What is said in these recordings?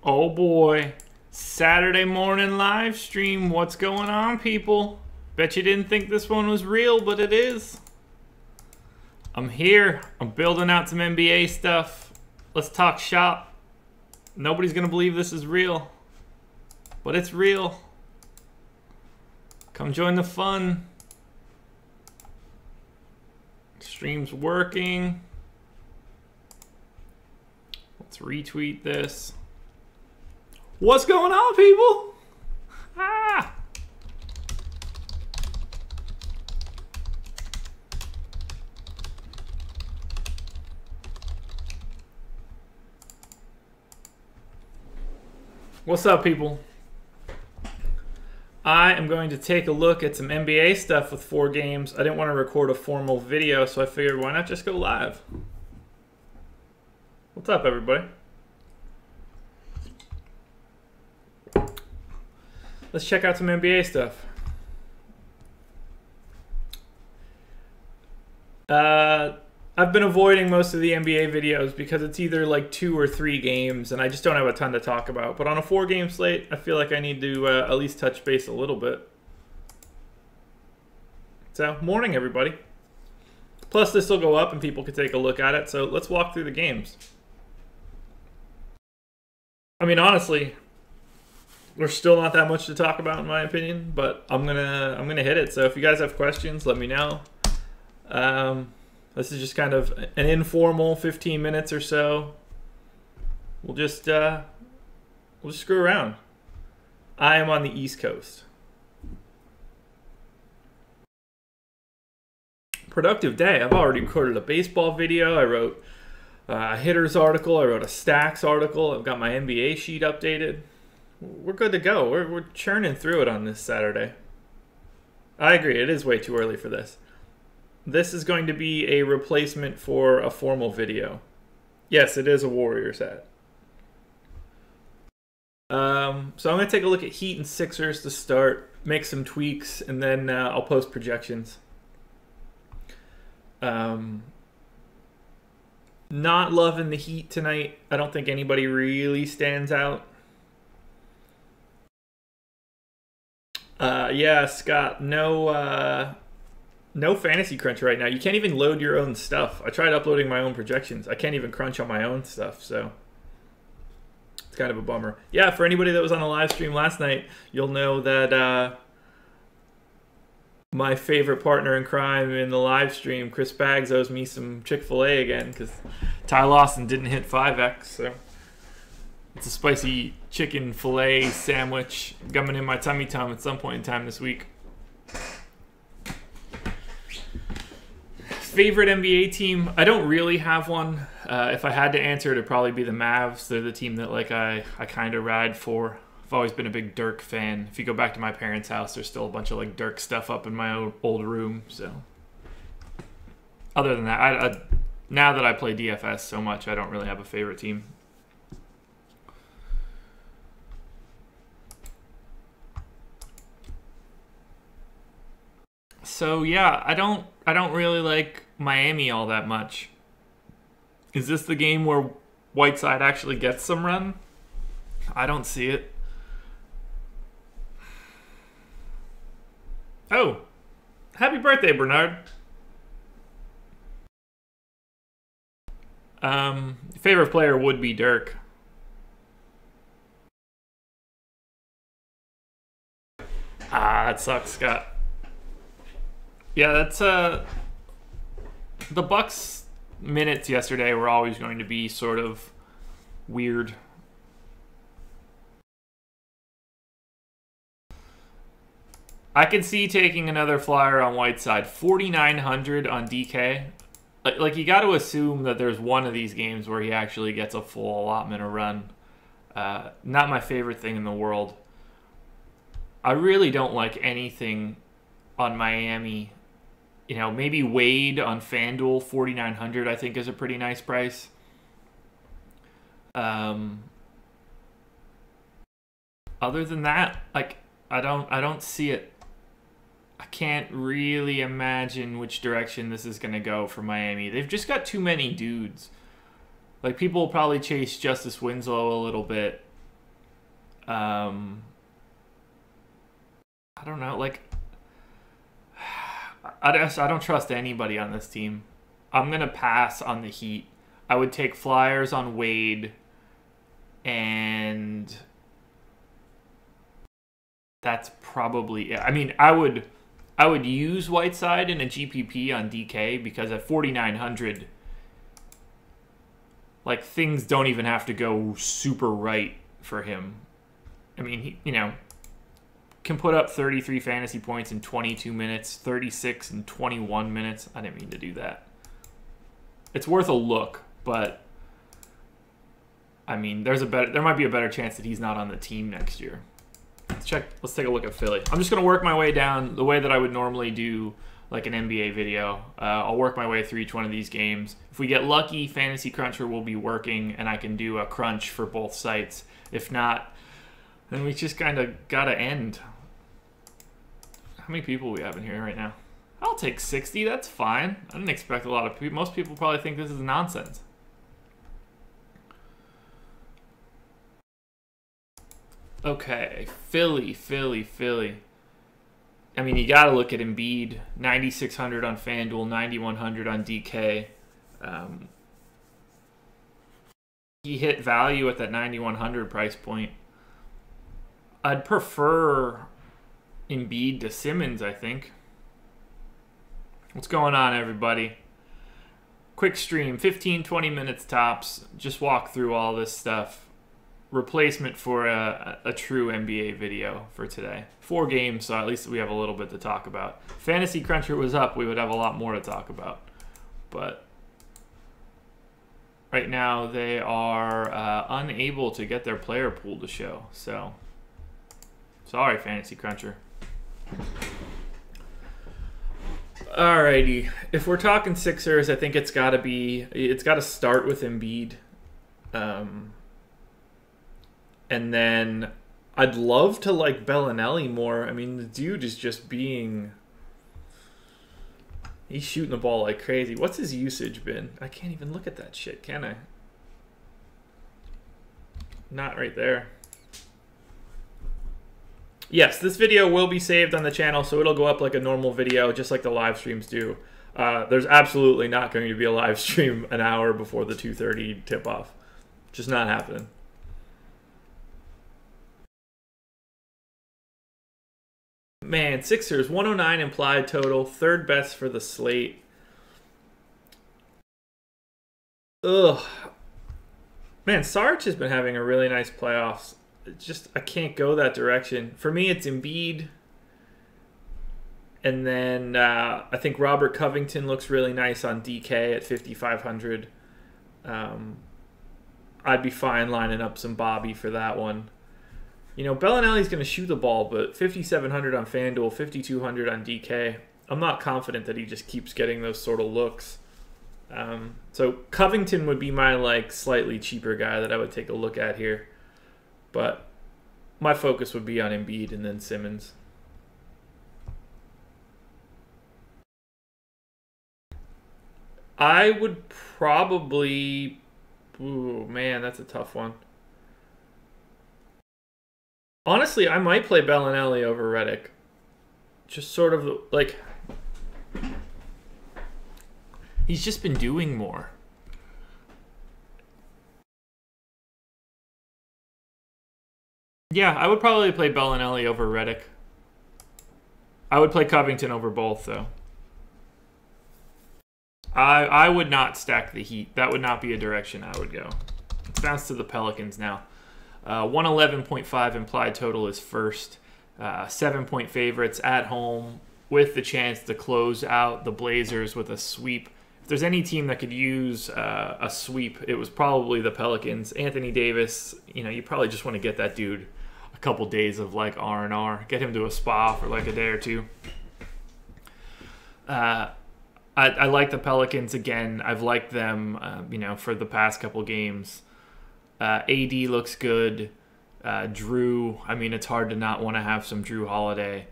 Oh boy. Saturday morning live stream. What's going on, people? Bet you didn't think this one was real, but it is. I'm here. I'm building out some NBA stuff. Let's talk shop. Nobody's going to believe this is real, but it's real. Come join the fun. Stream's working. Let's retweet this. What's going on, people? Ah! What's up, people? I am going to take a look at some NBA stuff with 4 games. I didn't want to record a formal video, so I figured why not just go live? What's up, everybody? Let's check out some NBA stuff. I've been avoiding most of the NBA videos because it's either like 2 or 3 games, and I just don't have a ton to talk about. But on a 4-game slate, I feel like I need to at least touch base a little bit. So, morning, everybody. Plus, this will go up and people can take a look at it. So, let's walk through the games. I mean, honestly, there's still not that much to talk about in my opinion, but I'm gonna hit it. So if you guys have questions, let me know. This is just kind of an informal 15 minutes or so. We'll just screw around. I am on the East Coast. Productive day. I've already recorded a baseball video. I wrote a hitters article. I wrote a stacks article. I've got my NBA sheet updated. We're good to go. We're churning through it on this Saturday. I agree. It is way too early for this. This is going to be a replacement for a formal video. Yes, it is a Warriors hat. So I'm going to take a look at Heat and Sixers to start, make some tweaks, and then I'll post projections. Not loving the Heat tonight. I don't think anybody really stands out. Yeah, Scott, no fantasy crunch right now. You can't even load your own stuff. I tried uploading my own projections. I can't even crunch on my own stuff, so it's kind of a bummer. Yeah, for anybody that was on the live stream last night, you'll know that my favorite partner in crime in the live stream, Chris Baggs, owes me some Chick-fil-A again because Ty Lawson didn't hit 5X, so it's a spicy chicken filet sandwich coming in my tummy tum at some point in time this week. Favorite NBA team? I don't really have one. If I had to answer, it'd probably be the Mavs. They're the team that I kind of ride for. I've always been a big Dirk fan. If you go back to my parents' house, there's still a bunch of Dirk stuff up in my old room. So, other than that, now that I play DFS so much, I don't really have a favorite team. So yeah, I don't really like Miami all that much. Is this the game where Whiteside actually gets some run? I don't see it. Oh, happy birthday, Bernard. Favorite player would be Dirk. Ah, that sucks, Scott. Yeah, that's the Bucks minutes yesterday were always going to be sort of weird. I can see taking another flyer on Whiteside. 4,900 on DK. Like you got to assume that there's one of these games where he actually gets a full allotment of run. Not my favorite thing in the world. I really don't like anything on Miami. You know, maybe Wade on FanDuel, 4,900 I think is a pretty nice price. Other than that, I don't see it. I can't really imagine which direction this is going to go for Miami. They've just got too many dudes. Like, people will probably chase Justice Winslow a little bit. I don't know. Like, I don't trust anybody on this team. I'm going to pass on the Heat. I would take flyers on Wade, and that's probably it. I mean, I would use Whiteside in a GPP on DK because at 4,900, like, things don't even have to go super right for him. I mean, he, can put up 33 fantasy points in 22 minutes, 36 in 21 minutes. I didn't mean to do that. It's worth a look, but I mean, there might be a better chance that he's not on the team next year. Let's take a look at Philly. I'm just going to work my way down the way that I would normally do like an NBA video. I'll work my way through each one of these games. If we get lucky, Fantasy Cruncher will be working and I can do a crunch for both sites. If not, then we just kind of got to end. How many people we have in here right now? I'll take 60. That's fine. I didn't expect a lot of people. Most people probably think this is nonsense. Okay, Philly. I mean, you got to look at Embiid. 9,600 on FanDuel, 9,100 on DK. He hit value at that 9,100 price point. I'd prefer Embiid to Simmons, I think. What's going on, everybody? Quick stream, 15-20 minutes tops. Just walk through all this stuff. Replacement for a true NBA video for today. 4 games, so at least we have a little bit to talk about. Fantasy Cruncher was up, we would have a lot more to talk about. But right now they are unable to get their player pool to show. So sorry, Fantasy Cruncher. Alrighty, if we're talking Sixers, I think it's got to start with Embiid. And then I'd love to like Bellinelli more. I mean, the dude is just he's shooting the ball like crazy. What's his usage been? I can't even look at that shit, can I? Not right there. Yes, this video will be saved on the channel, so it'll go up like a normal video, just like the live streams do. There's absolutely not going to be a live stream an hour before the 2:30 tip-off. Just not happening. Man, Sixers, 109 implied total, 3rd best for the slate. Ugh. Man, Sarge has been having a really nice playoffs. I can't go that direction. For me, it's Embiid. And then I think Robert Covington looks really nice on DK at 5,500. I'd be fine lining up some Bobby for that one. You know, Bellinelli's going to shoot the ball, but 5,700 on FanDuel, 5,200 on DK. I'm not confident that he just keeps getting those sort of looks. So Covington would be my like slightly cheaper guy that I would take a look at here. But my focus would be on Embiid and then Simmons. I would probably... Ooh, man, that's a tough one. Honestly, I might play Bellinelli over Redick. Just sort of like... He's just been doing more. Yeah, I would probably play Bellinelli over Redick. I would play Covington over both, though. I would not stack the Heat. That would not be a direction I would go. Let's bounce to the Pelicans now. 111.5 implied total is first. 7-point favorites at home with the chance to close out the Blazers with a sweep. If there's any team that could use a sweep, it was probably the Pelicans. Anthony Davis, you probably just want to get that dude a couple days of like R&R. Get him to a spa for like a day or two. I like the Pelicans again. I've liked them, for the past couple games. AD looks good. Drew, I mean, it's hard to not want to have some Drew Holiday.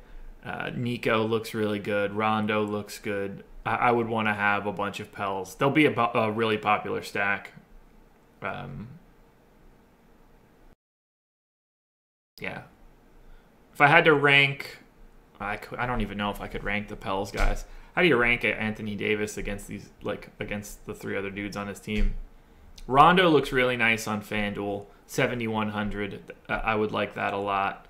Nico looks really good. Rondo looks good. I would want to have a bunch of Pels. They'll be a really popular stack. Yeah. If I had to rank, I don't even know if I could rank the Pels guys. How do you rank Anthony Davis against against the three other dudes on his team? Rondo looks really nice on FanDuel, 7,100. I would like that a lot.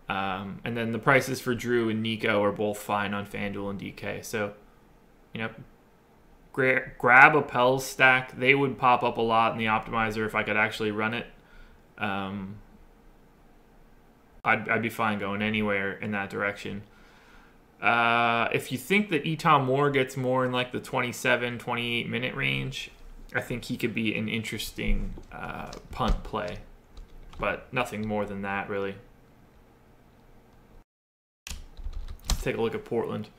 And then the prices for Drew and Nico are both fine on FanDuel and DK. So, grab a Pels stack. They would pop up a lot in the optimizer if I could actually run it. I'd be fine going anywhere in that direction. If you think that Eton Moore gets more in like the 27, 28 minute range, I think he could be an interesting punt play. But nothing more than that, really. Let's take a look at Portland.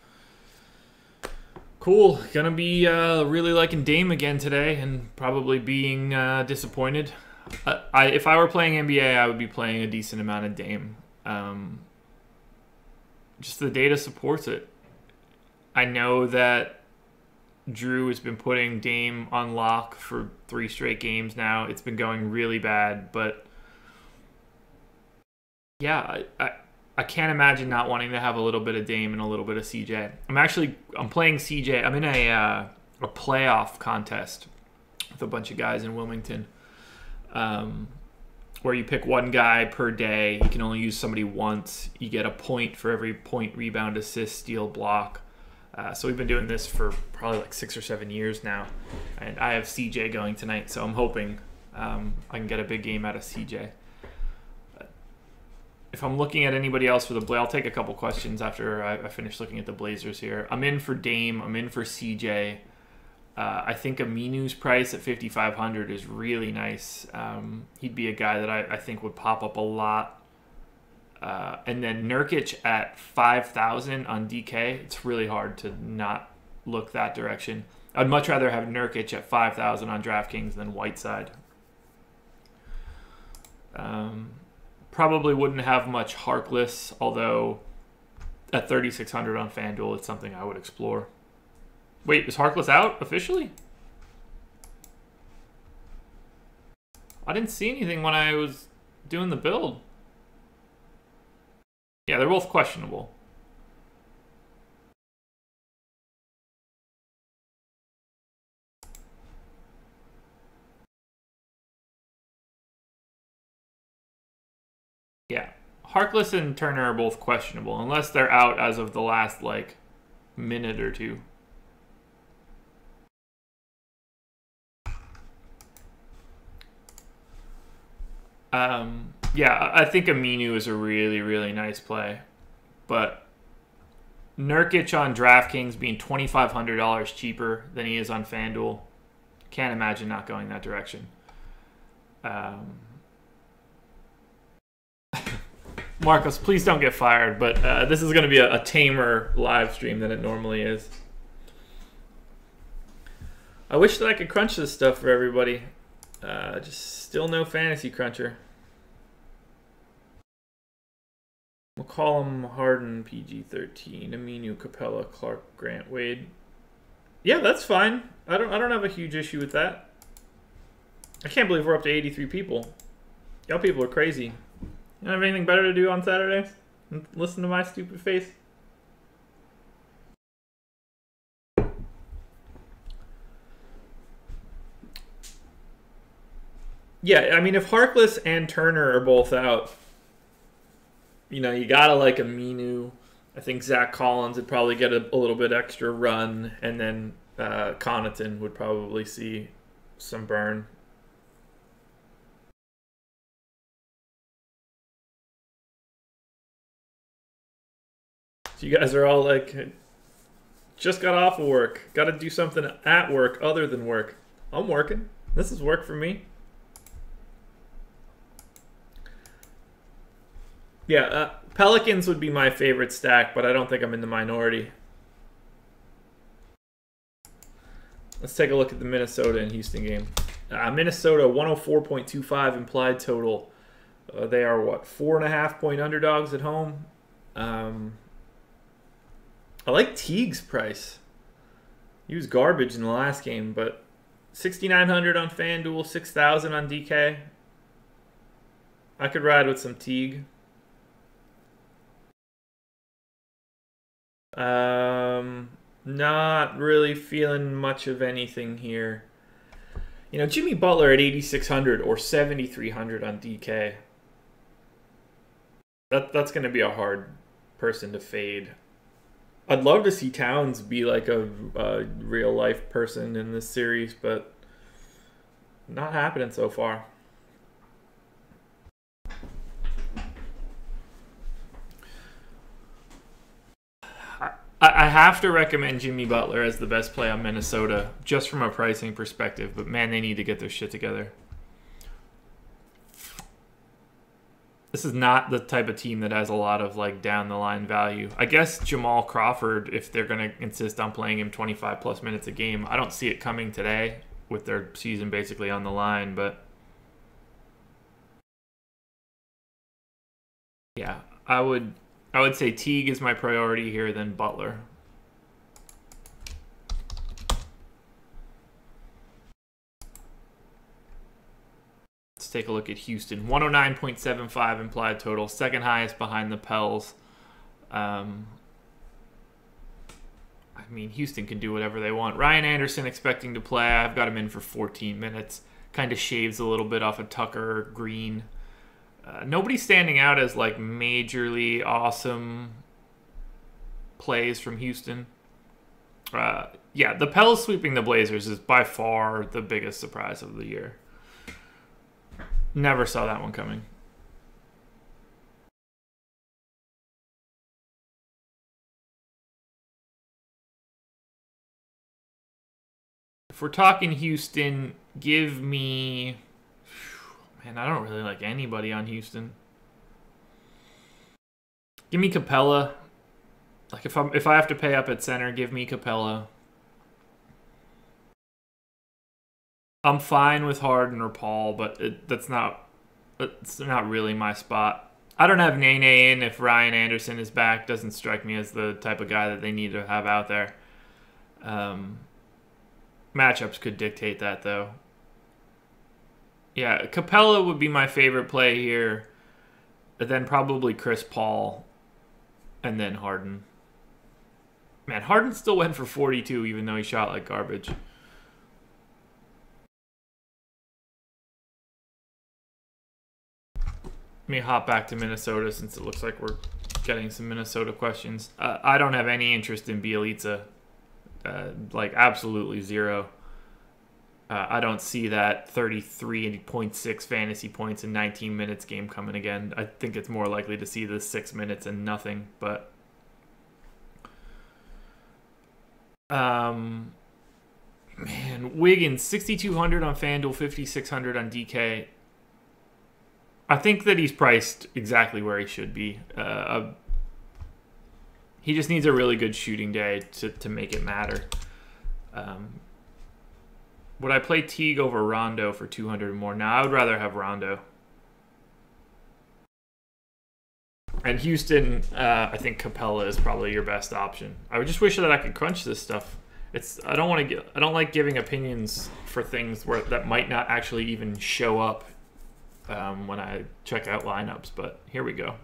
Cool. Gonna be really liking Dame again today and probably being disappointed. If I were playing NBA, I would be playing a decent amount of Dame. Just the data supports it. I know that Drew has been putting Dame on lock for 3 straight games now. It's been going really bad, but yeah, I can't imagine not wanting to have a little bit of Dame and a little bit of CJ. I'm playing CJ. I'm in a playoff contest with a bunch of guys in Wilmington, where you pick one guy per day. You can only use somebody once. You get a point for every point, rebound, assist, steal, block. So we've been doing this for probably like 6 or 7 years now. And I have CJ going tonight, so I'm hoping I can get a big game out of CJ. If I'm looking at anybody else for the Blazers, I'll take a couple questions after I finish looking at the Blazers here. I'm in for Dame. I'm in for CJ. I think Aminu's price at 5,500 is really nice. He'd be a guy that I think would pop up a lot. And then Nurkic at 5,000 on DK. It's really hard to not look that direction. I'd much rather have Nurkic at 5,000 on DraftKings than Whiteside. Probably wouldn't have much Harkless, although at 3,600 on FanDuel, it's something I would explore. Wait, is Harkless out officially? I didn't see anything when I was doing the build. Yeah, they're both questionable. Yeah, Harkless and Turner are both questionable, unless they're out as of the last, like, minute or two. Yeah, I think Aminu is a really, really nice play. But Nurkic on DraftKings being $2,500 cheaper than he is on FanDuel, can't imagine not going that direction. Marcos, please don't get fired, but this is going to be a tamer live stream than it normally is. I wish that I could crunch this stuff for everybody. Just still no fantasy cruncher. McCollum, Harden, PG-13, Aminu, Capella, Clark, Grant, Wade. Yeah, that's fine. I don't have a huge issue with that. I can't believe we're up to 83 people. Y'all people are crazy. You don't have anything better to do on Saturdays? Listen to my stupid face? Yeah, I mean, if Harkless and Turner are both out, you gotta like Aminu. I think Zach Collins would probably get a little bit extra run, and then Connaughton would probably see some burn. So you guys are all like, just got off of work. Got to do something at work other than work. I'm working. This is work for me. Yeah, Pelicans would be my favorite stack, but I don't think I'm in the minority. Let's take a look at the Minnesota and Houston game. Minnesota 104.25 implied total. They are what, 4.5 point underdogs at home. I like Teague's price. He was garbage in the last game, but 6,900 on FanDuel, 6,000 on DK. I could ride with some Teague. Not really feeling much of anything here. You know, Jimmy Butler at 8,600 or 7,300 on DK. That's going to be a hard person to fade. I'd love to see Towns be like a real life person in this series, but not happening so far. I have to recommend Jimmy Butler as the best play on Minnesota, just from a pricing perspective. But man, they need to get their shit together. This is not the type of team that has a lot of like down the line value. I guess Jamal Crawford, if they're going to insist on playing him 25 plus minutes a game, I don't see it coming today with their season basically on the line. But yeah, I would say Teague is my priority here, then Butler. Let's take a look at Houston. 109.75 implied total, second highest behind the Pels. I mean, Houston can do whatever they want. Ryan Anderson expecting to play. I've got him in for 14 minutes. Kind of shaves a little bit off of Tucker Green. Nobody's standing out as like majorly awesome plays from Houston. Yeah, the Pels sweeping the Blazers is by far the biggest surprise of the year. Never saw that one coming. If we're talking Houston, give me... Man, I don't really like anybody on Houston. Give me Capella. Like if I have to pay up at center, give me Capella. I'm fine with Harden or Paul, but it's not really my spot. I don't have Nene in if Ryan Anderson is back. Doesn't strike me as the type of guy that they need to have out there. Matchups could dictate that, though. Yeah, Capella would be my favorite play here. Then probably Chris Paul. And then Harden. Man, Harden still went for 42 even though he shot like garbage. Let me hop back to Minnesota since it looks like we're getting some Minnesota questions. I don't have any interest in Bielitsa. Like absolutely zero. I don't see that 33.6 fantasy points in 19 minutes game coming again. I think it's more likely to see the 6 minutes and nothing. But man, Wiggins 6,200 on FanDuel, 5,600 on DK. I think that he's priced exactly where he should be. He just needs a really good shooting day to make it matter. Would I play Teague over Rondo for 200 more? Now, I would rather have Rondo. And Houston, I think Capella is probably your best option. I would just wish that I could crunch this stuff. I don't like giving opinions for things that might not actually even show up when I check out lineups. But here we go.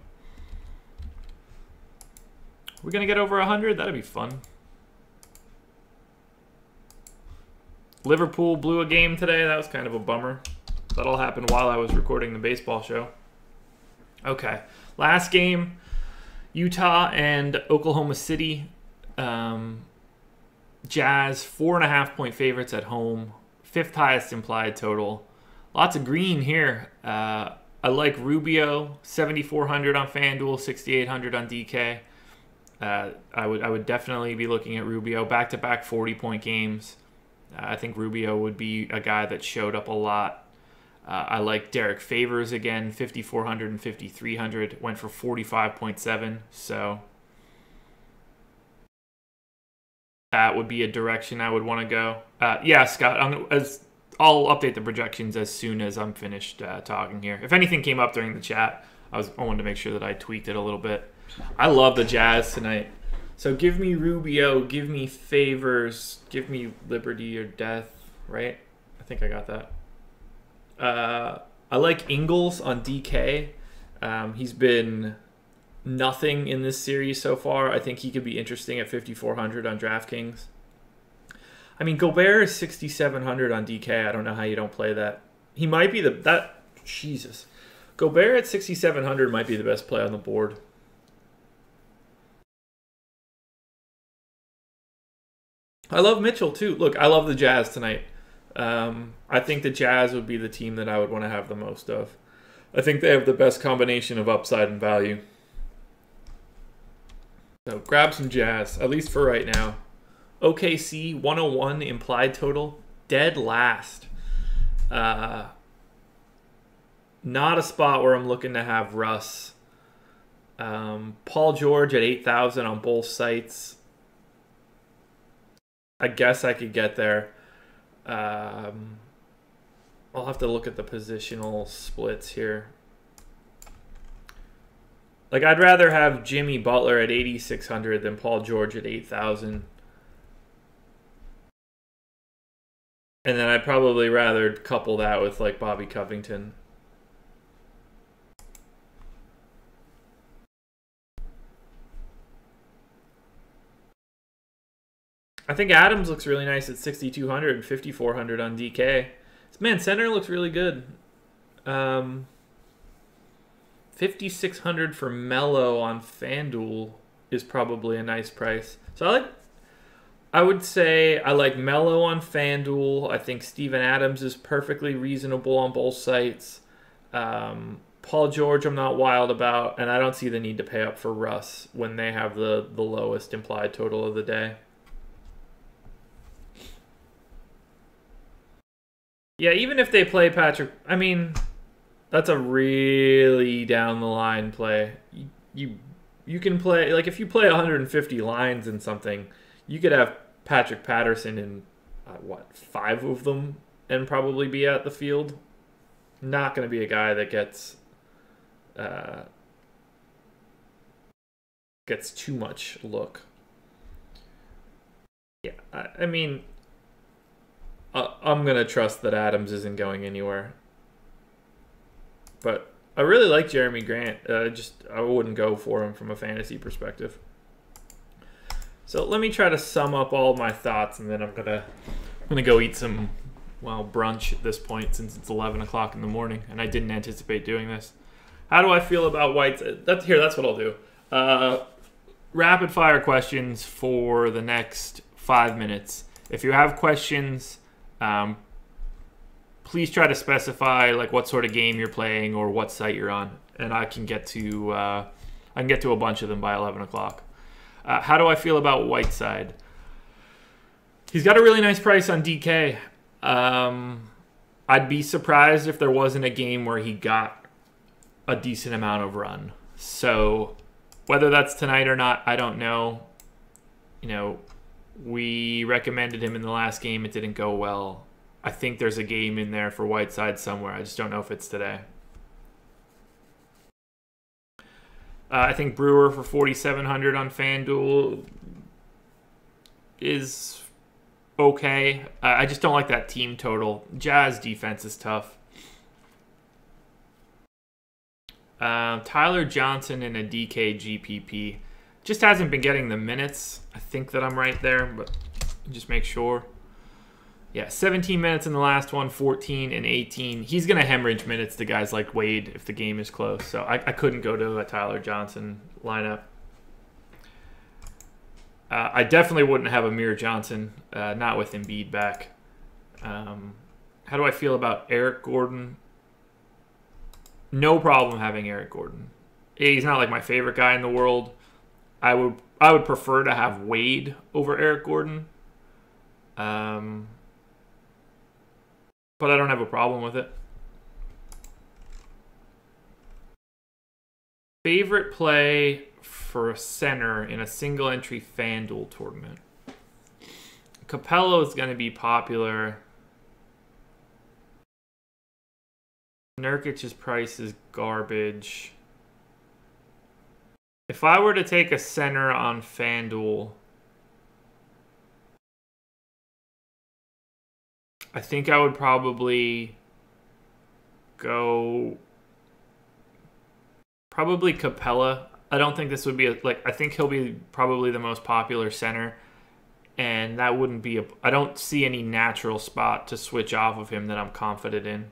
We're gonna get over 100. That'd be fun. Liverpool blew a game today. That was kind of a bummer. That all happened while I was recording the baseball show. Okay, last game, Utah and Oklahoma City. Jazz 4.5-point favorites at home. 5th highest implied total. Lots of green here. I like Rubio, 7,400 on FanDuel, 6,800 on DK. I would definitely be looking at Rubio. Back-to-back 40-point games. I think Rubio would be a guy that showed up a lot. I like Derek Favors again, 5,400 and 5,300. Went for 45.7, so that would be a direction I would want to go. Yeah, Scott, I'll update the projections as soon as I'm finished talking here. If anything came up during the chat, I wanted to make sure that I tweaked it a little bit. I love the Jazz tonight. So give me Rubio, give me Favors, give me Liberty or Death, right? I think I got that. I like Ingles on DK. He's been nothing in this series so far. I think he could be interesting at 5,400 on DraftKings. I mean, Gobert is 6,700 on DK. I don't know how you don't play that. He might be Jesus. Gobert at 6,700 might be the best play on the board. I love Mitchell, too. Look, I love the Jazz tonight. I think the Jazz would be the team that I would want to have the most of. I think they have the best combination of upside and value. So grab some Jazz, at least for right now. OKC 101 implied total, dead last. Not a spot where I'm looking to have Russ. Paul George at 8,000 on both sites. I guess I could get there. I'll have to look at the positional splits here. Like, I'd rather have Jimmy Butler at 8,600 than Paul George at 8,000. And then I'd probably rather couple that with, like, Bobby Covington. I think Adams looks really nice at 6,200 and 5,400 on DK. Man, center looks really good. 5,600 for Melo on FanDuel is probably a nice price. So I would say I like Melo on FanDuel. I think Steven Adams is perfectly reasonable on both sites. Paul George I'm not wild about, and I don't see the need to pay up for Russ when they have the lowest implied total of the day. Yeah, even if they play Patrick, I mean, that's a really down the line play. You can play, like, if you play 150 lines in something, you could have Patrick Patterson in, 5 of them and probably be at the field. Not going to be a guy that gets too much look. Yeah, I mean, I'm going to trust that Adams isn't going anywhere. But I really like Jeremy Grant. I wouldn't go for him from a fantasy perspective. So let me try to sum up all my thoughts, and then I'm gonna go eat some brunch at this point since it's 11 o'clock in the morning, and I didn't anticipate doing this. How do I feel about Whites? That's what I'll do. Rapid fire questions for the next 5 minutes. If you have questions, please try to specify like what sort of game you're playing or what site you're on, and I can get to a bunch of them by 11 o'clock. How do I feel about Whiteside? He's got a really nice price on DK. I'd be surprised if there wasn't a game where he got a decent amount of run. So whether that's tonight or not, I don't know. You know, we recommended him in the last game. It didn't go well. I think there's a game in there for Whiteside somewhere. I just don't know if it's today. I think Brewer for 4,700 on FanDuel is okay. I just don't like that team total. Jazz defense is tough. Tyler Johnson in a DK GPP. Just hasn't been getting the minutes. I think that I'm right there, but just make sure. Yeah, 17 minutes in the last one, 14 and 18. He's going to hemorrhage minutes to guys like Wade if the game is close. So I couldn't go to a Tyler Johnson lineup. I definitely wouldn't have Amir Johnson, not with Embiid back. How do I feel about Eric Gordon? No problem having Eric Gordon. He's not like my favorite guy in the world. I would prefer to have Wade over Eric Gordon. But I don't have a problem with it. Favorite play for a center in a single entry FanDuel tournament. Capello is going to be popular. Nurkic's price is garbage. If I were to take a center on FanDuel, I think I would probably go Capella. I don't think this would be I think he'll be probably the most popular center, and that wouldn't be I don't see any natural spot to switch off of him that I'm confident in.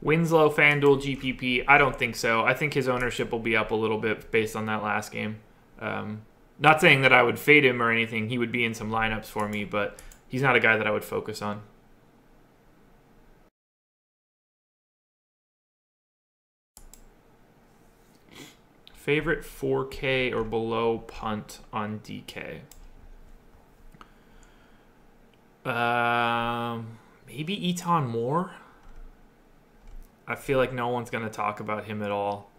Winslow, FanDuel, GPP, I don't think so. I think his ownership will be up a little bit based on that last game. Not saying that I would fade him or anything. He would be in some lineups for me, but he's not a guy that I would focus on. Favorite 4K or below punt on DK? Maybe Eton Moore? I feel like no one's going to talk about him at all.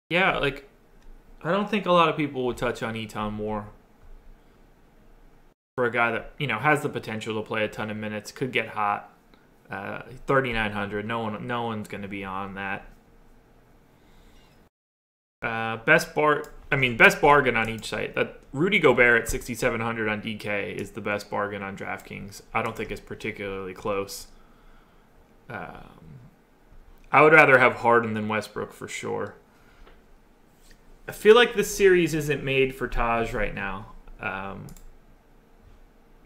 Yeah, like, I don't think a lot of people would touch on Eton Moore. For a guy that, you know, has the potential to play a ton of minutes, could get hot. 3,900. No one's going to be on that. Best bargain on each site. That Rudy Gobert at 6,700 on DK is the best bargain on DraftKings. I don't think it's particularly close. I would rather have Harden than Westbrook for sure. I feel like this series isn't made for Taj right now.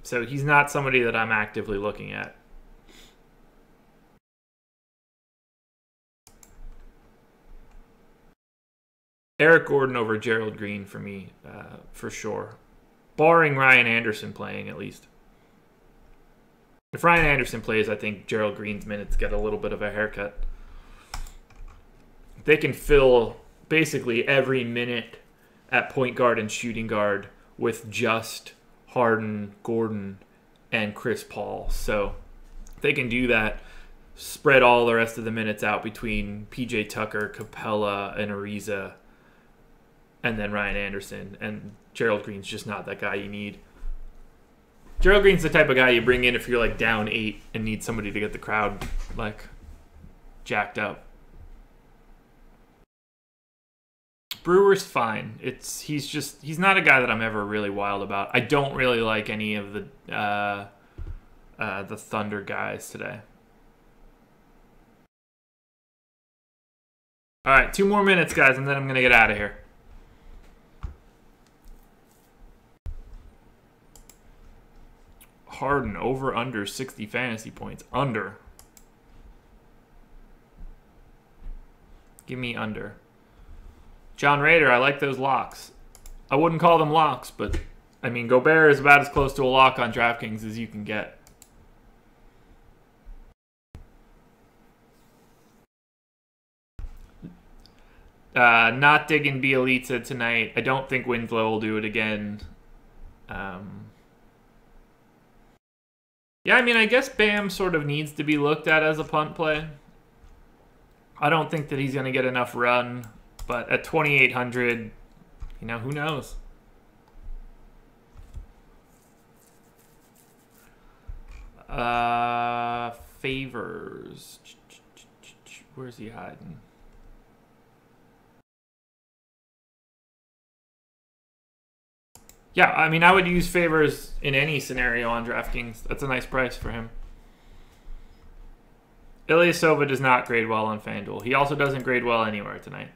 So he's not somebody that I'm actively looking at. Eric Gordon over Gerald Green for me, for sure. Barring Ryan Anderson playing, at least. If Ryan Anderson plays, I think Gerald Green's minutes get a little bit of a haircut. They can fill basically every minute at point guard and shooting guard with just Harden, Gordon, and Chris Paul. So they can do that, spread all the rest of the minutes out between PJ Tucker, Capella, and Ariza, and then Ryan Anderson. And Gerald Green's just not that guy you need. Gerald Green's the type of guy you bring in if you're like down 8 and need somebody to get the crowd like jacked up. Brewer's fine. He's not a guy that I'm ever really wild about. I don't really like any of the Thunder guys today. All right, 2 more minutes, guys, and then I'm gonna get out of here. Harden over under 60 fantasy points. Under. Give me under. John Rader, I like those locks. I wouldn't call them locks, but I mean, Gobert is about as close to a lock on DraftKings as you can get. Not digging Bielitsa tonight. I don't think Winslow will do it again. Yeah, I mean, I guess Bam sort of needs to be looked at as a punt play. I don't think that he's going to get enough run. But at 2,800, you know, who knows? Favors. Where's he hiding? Yeah, I mean, I would use Favors in any scenario on DraftKings. That's a nice price for him. Ilyasova does not grade well on FanDuel. He also doesn't grade well anywhere tonight.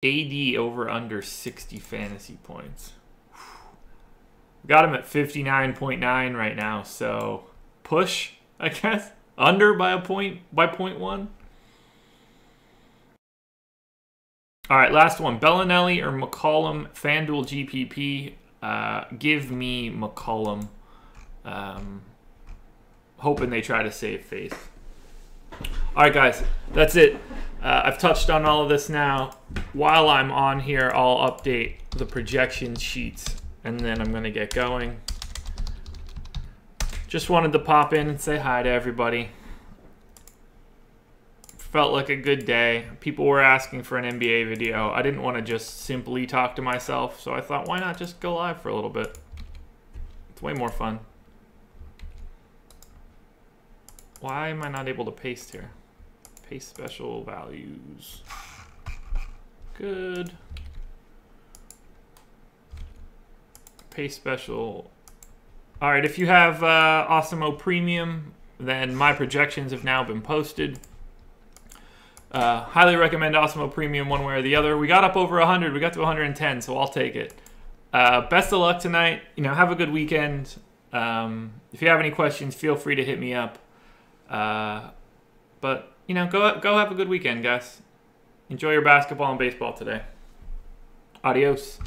AD over under 60 fantasy points. Got him at 59.9 right now, so push, I guess. Under by 0.1. All right, last one. Bellinelli or McCollum, FanDuel GPP. Give me McCollum. Hoping they try to save face. All right, guys, that's it. I've touched on all of this now. While I'm on here, I'll update the projection sheets, and then I'm going to get going. Just wanted to pop in and say hi to everybody. Felt like a good day. People were asking for an NBA video. I didn't want to just simply talk to myself, so I thought, why not just go live for a little bit? It's way more fun. Why am I not able to paste here? Paste special values. good. Pay special. All right, if you have Awesemo Premium, then my projections have now been posted. Highly recommend Awesemo Premium one way or the other. We got up over 100. We got to 110, so I'll take it. Best of luck tonight. Have a good weekend. If you have any questions, feel free to hit me up. But go have a good weekend, guys. Enjoy your basketball and baseball today. Adios.